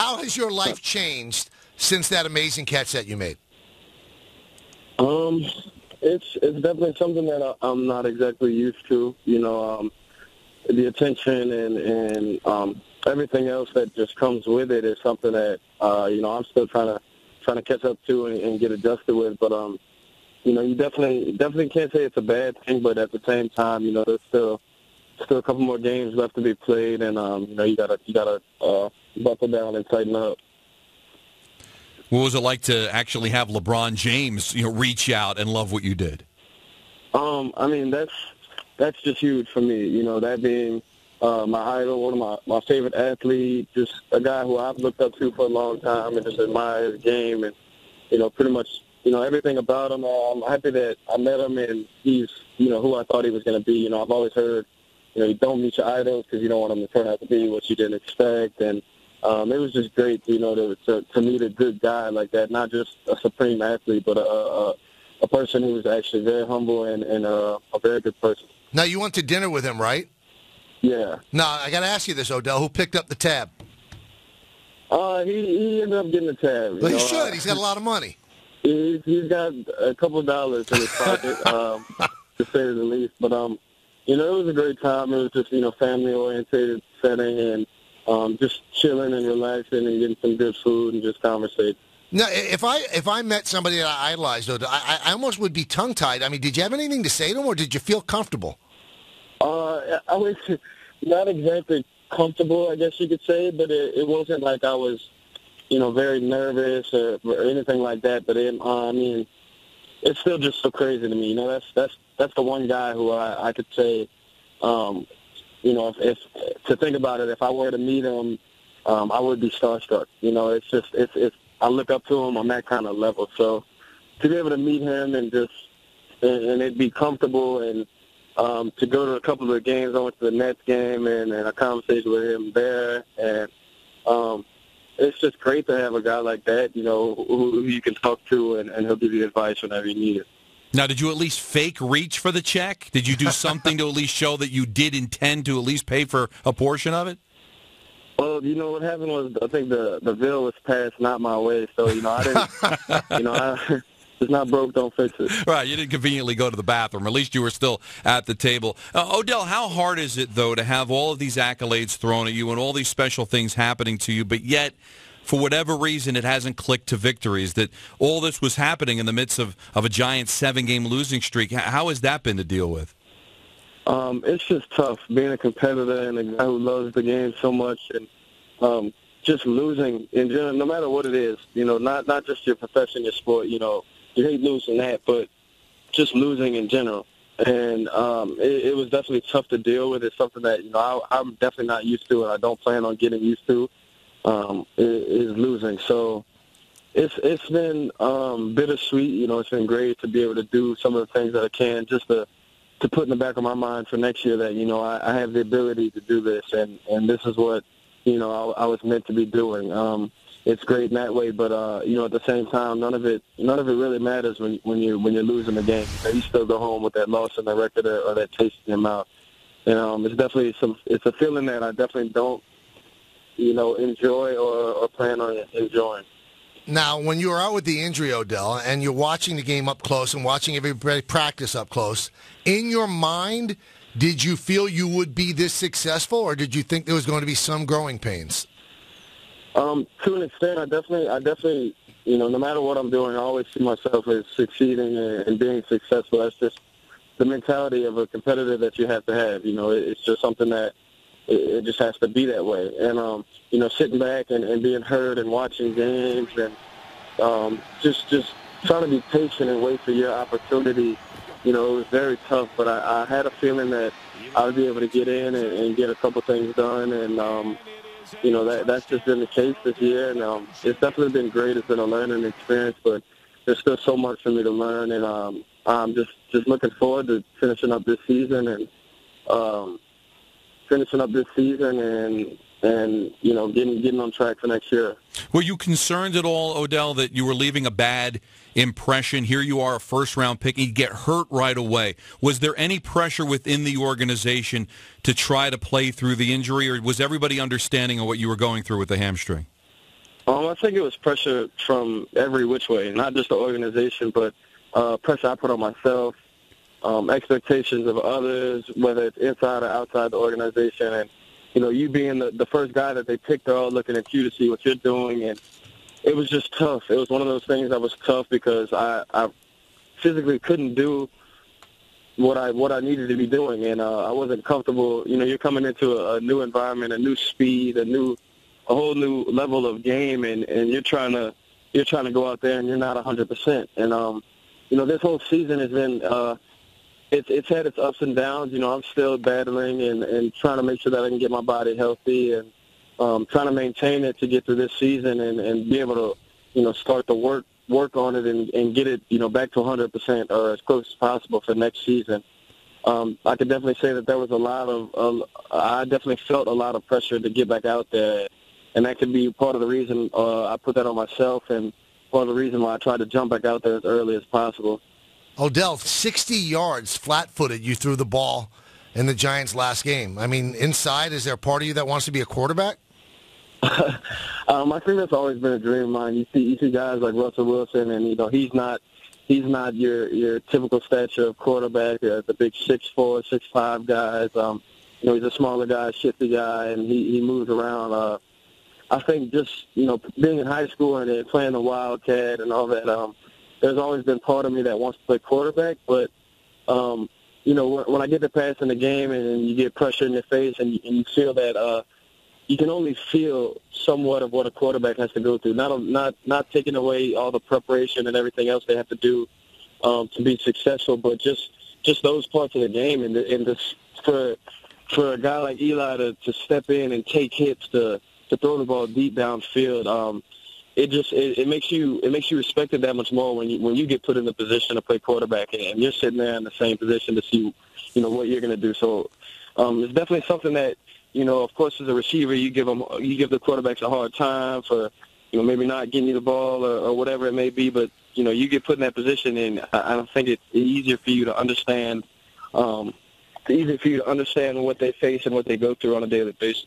How has your life changed since that amazing catch that you made? It's definitely something that I'm not exactly used to. The attention and everything else that just comes with it is something that I'm still trying to catch up to and get adjusted with. But you definitely can't say it's a bad thing. But at the same time, there's still a couple more games left to be played, and you gotta buckle down and tighten up. What was it like to actually have LeBron James, reach out and love what you did? That's just huge for me. That being my idol, one of my favorite athletes, just a guy who I've looked up to for a long time and just admire his game and, pretty much, everything about him. I'm happy that I met him and he's, who I thought he was going to be. I've always heard, you don't meet your idols because you don't want them to turn out to be what you didn't expect. And it was just great, to meet a good guy like that, not just a supreme athlete, but a person who was actually very humble and a very good person. Now, you went to dinner with him, right? Yeah. Now, I got to ask you this, Odell. Who picked up the tab? He ended up getting the tab. Well, he should. He's got a lot of money. He's got a couple of dollars in his pocket, to say the least. But, it was a great time. It was just, family-oriented setting and just chilling and relaxing and getting some good food and just conversating. Now, if I met somebody that I idolized, I almost would be tongue-tied. I mean, did you have anything to say to him, or did you feel comfortable? I was not exactly comfortable, I guess you could say, but it wasn't like I was, very nervous or anything like that. But it's still just so crazy to me. That's the one guy who I could say, if to think about it, if I were to meet him, I would be starstruck. It's I look up to him on that kind of level. So to be able to meet him and it'd be comfortable and to go to a couple of the games, I went to the Nets game and a conversation with him there. And it's just great to have a guy like that, who you can talk to and he'll give you advice whenever you need it. Now, did you at least fake reach for the check? Did you do something to at least show that you did intend to at least pay for a portion of it? Well, what happened was I think the bill was passed not my way, so I didn't. It's not broke, don't fix it. Right, you didn't conveniently go to the bathroom. At least you were still at the table. Odell, how hard is it though to have all of these accolades thrown at you and all these special things happening to you, but yet, for whatever reason, it hasn't clicked to victories? That all this was happening in the midst of a Giants 7-game losing streak. How has that been to deal with? It's just tough being a competitor and a guy who loves the game so much, and just losing in general, no matter what it is. Not just your profession, your sport. You hate losing that, but just losing in general. And it was definitely tough to deal with. It's something that I'm definitely not used to, and I don't plan on getting used to. Is losing. So it's been bittersweet. It's been great to be able to do some of the things that I can just to put in the back of my mind for next year that, I have the ability to do this, and this is what, I was meant to be doing. It's great in that way, but, at the same time, none of it really matters when you're losing the game. You still go home with that loss in the record or that taste in your mouth. And it's definitely it's a feeling that I definitely don't, enjoy or plan on enjoying. Now, when you were out with the injury, Odell, and you're watching the game up close and watching everybody practice up close, in your mind, did you feel you would be this successful, or did you think there was going to be some growing pains? To an extent, I definitely, no matter what I'm doing, I always see myself as succeeding and being successful. That's just the mentality of a competitor that you have to have. It's just something that it just has to be that way. And, sitting back and being heard and watching games and just trying to be patient and wait for your opportunity, it was very tough. But I had a feeling that I would be able to get in and get a couple things done. And, that's just been the case this year. And it's definitely been great. It's been a learning experience, but there's still so much for me to learn. And I'm just looking forward to finishing up this season and getting on track for next year. Were you concerned at all, Odell, that you were leaving a bad impression? Here you are, a first-round pick, and you get hurt right away. Was there any pressure within the organization to try to play through the injury, or was everybody understanding of what you were going through with the hamstring? I think it was pressure from every which way, not just the organization, but pressure I put on myself, expectations of others, whether it's inside or outside the organization. And, you being the first guy that they picked, they're all looking at you to see what you're doing. And it was just tough. It was one of those things that was tough because I physically couldn't do what I needed to be doing, and I wasn't comfortable. You're coming into a new environment, a new speed, a whole new level of game, and you're trying to go out there and you're not 100%. And this whole season has been it's had its ups and downs. I'm still battling and trying to make sure that I can get my body healthy and trying to maintain it to get through this season and be able to start to work on it and get it back to 100% or as close as possible for next season. I could definitely say that there was I definitely felt a lot of pressure to get back out there, and that could be part of the reason I put that on myself and part of the reason why I tried to jump back out there as early as possible. Odell, 60 yards flat-footed you threw the ball in the Giants' last game. I mean, inside, is there a part of you that wants to be a quarterback? I think that's always been a dream of mine. You see guys like Russell Wilson, and he's not your typical stature of quarterback. The big 6'4", 6'5" guys. He's a smaller guy, shifty guy, and he moves around. I think just being in high school and then playing the Wildcat and all that. There's always been part of me that wants to play quarterback, but when I get to pass in the game and you get pressure in your face and you feel that. You can only feel somewhat of what a quarterback has to go through. Not taking away all the preparation and everything else they have to do to be successful, but just those parts of the game. And this, for a guy like Eli to step in and take hits to throw the ball deep downfield, it makes you respect it that much more when you get put in the position to play quarterback and you're sitting there in the same position to see what you're going to do. So it's definitely something that. Of course, as a receiver, you give the quarterbacks a hard time for, maybe not getting you the ball or whatever it may be. But you get put in that position, and I think it's easier for you to understand. What they face and what they go through on a daily basis.